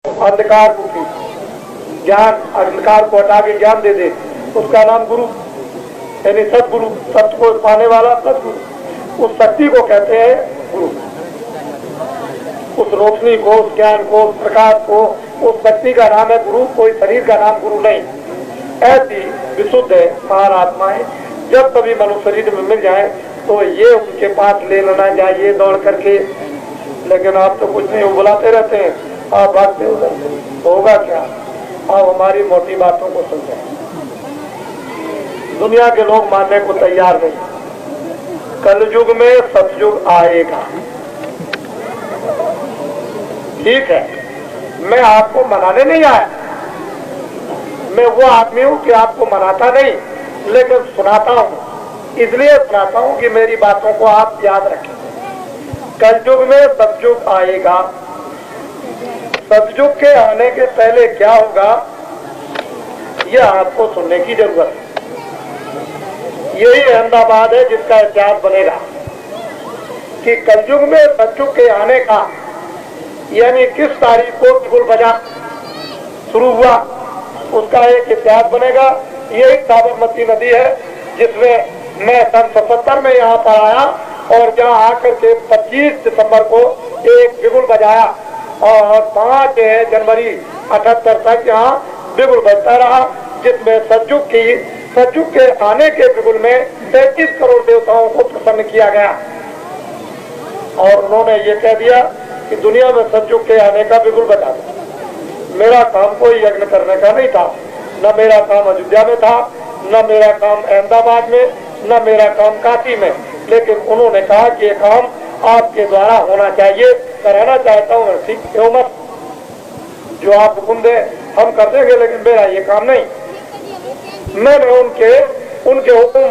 अंधकार रूपी ज्ञान, अंधकार को हटा के ज्ञान दे दे, उसका नाम गुरु, यानी सदगुरु, सत्य को पाने वाला सदगुरु। उस शक्ति को कहते हैं गुरु। उस रोशनी को, उस ज्ञान को, उस प्रकाश को, उस शक्ति का नाम है गुरु, कोई शरीर का नाम गुरु नहीं। ऐसी विशुद्ध है महान आत्माएं जब कभी मनुष्य शरीर में मिल जाए तो ये उनके पास ले लेना चाहिए दौड़ करके। लेकिन आप तो कुछ नहीं, बुलाते रहते हैं, आप भागते उधर, होगा क्या? आप हमारी मोटी बातों को सुनते हैं। दुनिया के लोग मानने को तैयार नहीं। कलयुग में सतयुग आएगा, ठीक है। मैं आपको मनाने नहीं आया, मैं वो आदमी हूं कि आपको मनाता नहीं, लेकिन सुनाता हूं। इसलिए सुनाता हूं कि मेरी बातों को आप याद रखें। कलयुग में सतयुग आएगा। सतयुग के आने के पहले क्या होगा, यह आपको सुनने की जरूरत है। यही अहमदाबाद है जिसका इतिहास बनेगा कि कलयुग में सतयुग के आने का, यानी किस तारीख को बिगुल बजा शुरू हुआ, उसका एक इतिहास बनेगा। यही साबरमती नदी है जिसमें मैं सन 77 में यहाँ पर आया और जहाँ आकर के 25 दिसंबर को एक बिगुल बजाया और 5 जनवरी 78 तक यहाँ बिगुल बजता रहा, जिसमें सतयुग के आने के बिगुल में 33 करोड़ देवताओं को प्रसन्न किया गया। और उन्होंने ये कह दिया कि दुनिया में सतयुग के आने का बिगुल बजा दो। मेरा काम कोई यज्ञ करने का नहीं था, न मेरा काम अयोध्या में था, न मेरा काम अहमदाबाद में, न मेरा काम काशी में, लेकिन उन्होंने कहा कि ये काम आपके द्वारा होना चाहिए, कराना चाहता हूँ, ठीक क्यों मत, जो आप हुक्म दे हम कर देंगे, लेकिन मेरा ये काम नहीं। मैंने उनके हुक्म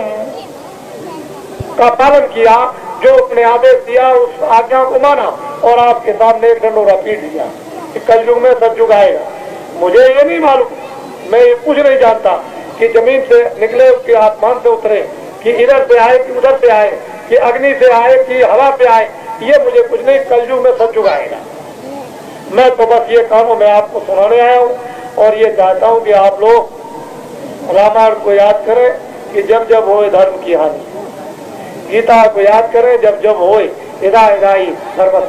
का पालन किया, जो अपने आदेश दिया उस आज्ञा को माना और आपके सामने एक ढंढोरा पीट दिया कि कलयुग में सतयुग आएगा। मुझे ये नहीं मालूम, मैं ये कुछ नहीं जानता कि जमीन से निकले कि आसमान से उतरे, कि इधर से आए कि उधर से आए, कि अग्नि से आए कि हवा से आए, ये मुझे कुछ नहीं। कलयुग में सतयुग आएगा। मैं तो बस ये काम मैं आपको सुनाने आया हूँ और ये चाहता हूँ कि आप लोग रामायण को याद करें कि जब जब होए धर्म की हानि, गीता को याद करें जब जब होए हिदाई धर्म,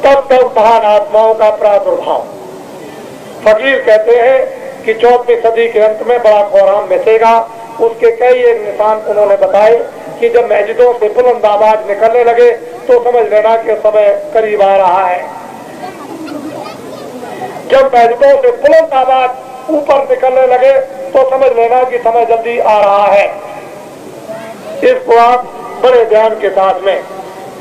तब तब महान आत्माओं का प्रादुर्भाव। फकीर कहते हैं कि 14वीं सदी के अंत में बड़ा कोहराम मचेगा। उसके कई एक निशान उन्होंने बताए कि जब मस्जिदों से बुलंद आवाज निकलने लगे तो समझ लेना कि समय करीब आ रहा है। जब मस्जिदों से बुलंद आवाज ऊपर निकलने लगे तो समझ लेना कि समय जल्दी आ रहा है। इसको आप बड़े ध्यान के साथ में,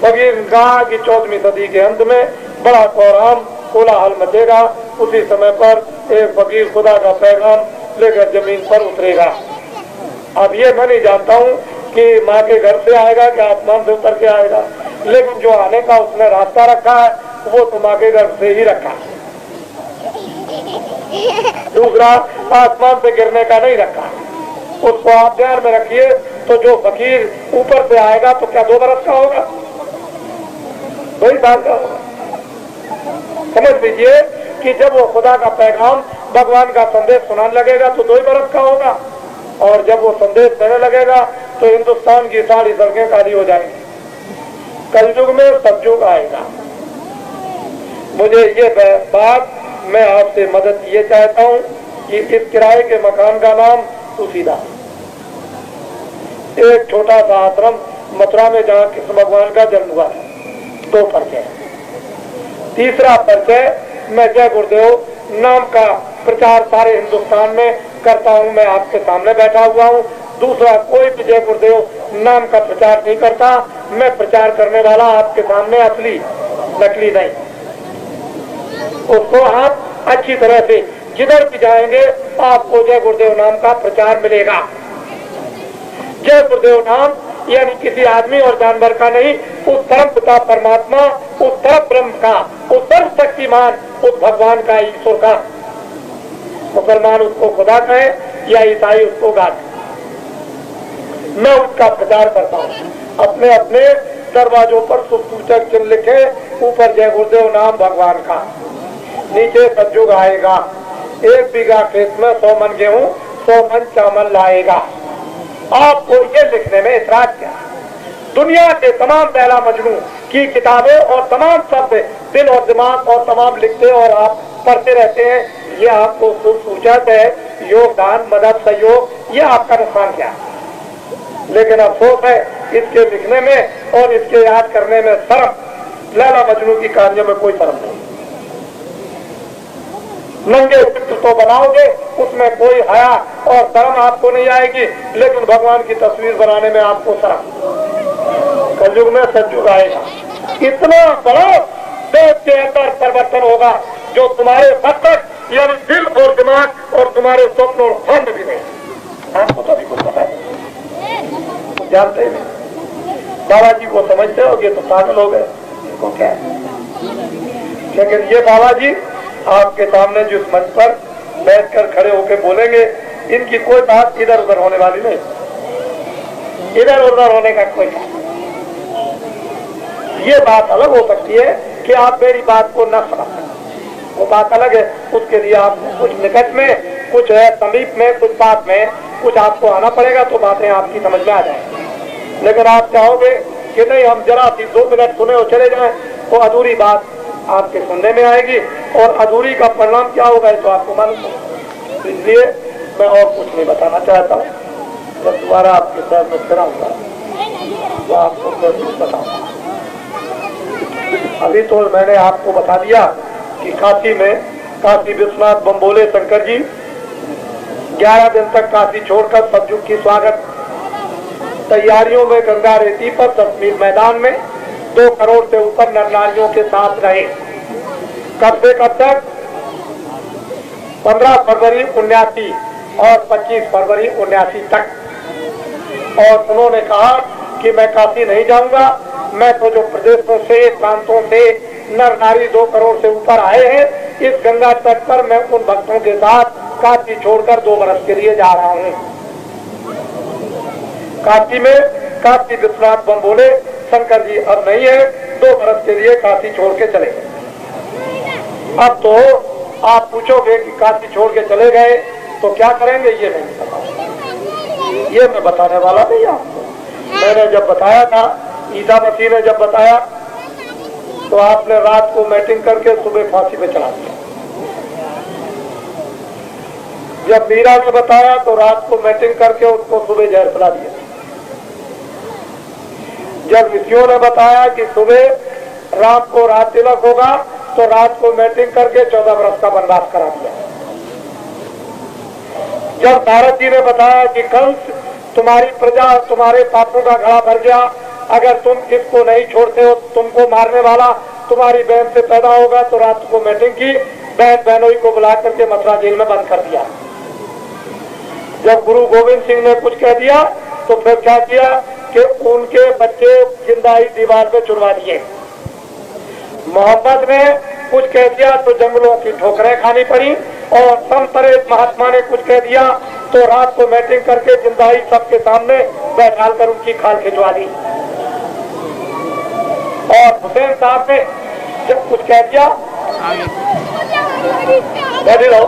फकीर ने कहा कि 14वीं सदी के अंत में बड़ा कोहराम कोलाहल मचेगा। उसी समय पर एक फकीर खुदा का पैगाम लेकर जमीन पर उतरेगा। अब ये मैं नहीं जानता हूँ कि माँ के घर से आएगा कि आसमान से उतर के आएगा, लेकिन जो आने का उसने रास्ता रखा है वो तो माँ के घर से ही रखा है, दूसरा आसमान से गिरने का नहीं रखा। उसको आप ध्यान में रखिए। तो जो फकीर ऊपर से आएगा तो क्या 2 बरस का होगा, 2 साल का होगा। समझ लीजिए कि जब वो खुदा का पैगाम भगवान का संदेश सुनाने लगेगा तो 2 बरस का होगा, और जब वो संदेश देने लगेगा तो हिंदुस्तान की सारी सड़कें खाली हो जाएंगी। कलयुग में सतयुग आएगा। मुझे ये बात, मैं आपसे मदद ये चाहता हूँ कि इस किराए के मकान का नाम तुलसीदास, एक छोटा सा आश्रम मथुरा में जहाँ कृष्ण भगवान का जन्म हुआ है। 2 परिचय। तीसरा परिचय, मैं जय गुरुदेव नाम का प्रचार सारे हिंदुस्तान में करता हूँ, मैं आपके सामने बैठा हुआ हूँ। दूसरा, कोई भी जय गुरुदेव नाम का प्रचार नहीं करता। मैं प्रचार करने वाला आपके सामने असली, नकली नहीं। उसको आप अच्छी तरह से जिधर भी जाएंगे आपको जय गुरुदेव नाम का प्रचार मिलेगा। जय गुरुदेव नाम यानी किसी आदमी और जानवर का नहीं, उस परम पिता परमात्मा, उस परम ब्रह्म का, उस सर्वशक्तिमान, उस भगवान का, ईश्वर का। मुसलमान उसको खुदा कहे या ईसाई उसको गॉड, मैं उसका प्रचार करता हूँ। अपने अपने दरवाजों पर सुसूचक चिन्ह लिखे ऊपर जय गुरुदेव नाम भगवान का, नीचे सतयुग आएगा, 1 बीघा खेत में 100 मन गेहूं 100 मन चावल लाएगा। आपको ये लिखने में इतराज क्या? दुनिया के तमाम लैला मजनू की किताबें और तमाम शब्द दिल और दिमाग और तमाम लिखते और आप पढ़ते रहते हैं। ये आपको सूचत है, योगदान, मदद, सहयोग, ये आपका नुकसान क्या है? लेकिन अफसोस है इसके लिखने में और इसके याद करने में शर्म। लैला मजनू की कहानियों में कोई शर्म नहीं। नंगे चित्र तो बनाओगे, उसमें कोई हया और शर्म आपको नहीं आएगी, लेकिन भगवान की तस्वीर बनाने में आपको शर्म। कलयुग में सतयुग आएगा, इतना बड़ा देश के अंदर परिवर्तन होगा जो तुम्हारे मस्तिष्क यानी दिल और दिमाग और तुम्हारे स्वप्न और ख्वाब में भी नहीं। आपको तो अभी कुछ पता है, जानते नहीं। बाबा जी को समझते हो, ये तो पागल हो गए, इनको क्या है? लेकिन ये बाबा जी आपके सामने जिस मंच पर बैठकर खड़े होकर बोलेंगे, इनकी कोई बात इधर उधर होने वाली नहीं, इधर उधर होने का कोई नहीं। ये बात अलग हो सकती है कि आप मेरी बात को न समझ सकें, वो बात अलग है। उसके लिए आप कुछ निकट में, कुछ समीप में, कुछ पास में, कुछ आपको आना पड़ेगा तो बातें आपकी समझ में आ जाएंगी। लेकिन आप चाहोगे कि नहीं हम जरा सी 2 मिनट सुने और चले जाएं, तो अधूरी बात आपके सुनने में आएगी और अधूरी का परिणाम क्या होगा तो आपको मालूम होगा। इसलिए मैं और कुछ नहीं बताना चाहता हूँ। जब दोबारा आपके सर में फिर आऊंगा तो आपको मैं कुछ बताऊंगा। अभी तो मैंने आपको बता दिया कि काशी में काशी विश्वनाथ बम्बोले शंकर जी 11 दिन तक काशी छोड़कर सतयुग की स्वागत तैयारियों में गंगा रेती पर कश्मीर मैदान में 2 करोड़ से ऊपर नर नारियों के साथ रहे। कब से कब तक? 15 फरवरी 79 और 25 फरवरी 79 तक। और उन्होंने कहा कि मैं काशी नहीं जाऊंगा, मैं तो जो प्रदेशों से, प्रांतों से नर नारी 2 करोड़ से ऊपर आए हैं, इस गंगा तट पर मैं उन भक्तों के साथ काशी छोड़कर 2 वर्ष के लिए जा रहा हूँ। काशी में काशी विश्वनाथ बम्बोले शंकर जी अब नहीं है, 2 वर्ष के लिए काशी छोड़ के चले गए। अब तो आप पूछोगे कि काशी छोड़ के चले गए तो क्या करेंगे, ये नहीं पता, ये मैं बताने वाला नहीं आपको। मैंने जब बताया था, ईसा मसीह ने जब बताया तो आपने रात को मीटिंग करके सुबह फांसी पे चढ़ा दिया। जब मीरा ने बताया तो रात को मीटिंग करके उसको सुबह जहर पिला दिया। जब ऋषियों ने बताया कि सुबह राम को रात तिलक होगा तो रात को मीटिंग करके 14 वर्ष का वनवास करा दिया। जब नारद जी ने बताया कि कंस तुम्हारी प्रजा तुम्हारे पापों का घड़ा भर गया, अगर तुम इसको नहीं छोड़ते हो तुमको मारने वाला तुम्हारी बहन से पैदा होगा, तो रात को मीटिंग की, बहन बहनोई को बुला करके मथुरा जेल में बंद कर दिया। जब गुरु गोविंद सिंह ने कुछ कह दिया तो फिर क्या किया कि उनके बच्चे जिंदा ही दीवार पे चुनवा दिए। मोहम्मद ने कुछ कह दिया तो जंगलों की ठोकरें खानी पड़ी, और संतरे महात्मा ने कुछ कह दिया तो रात को मीटिंग करके जिंदा ही सबके सामने बैठाल कर उनकी खाल खिंचवा दी। और हुसैन साहब ने जब कुछ कह दिया, बैठे रहो,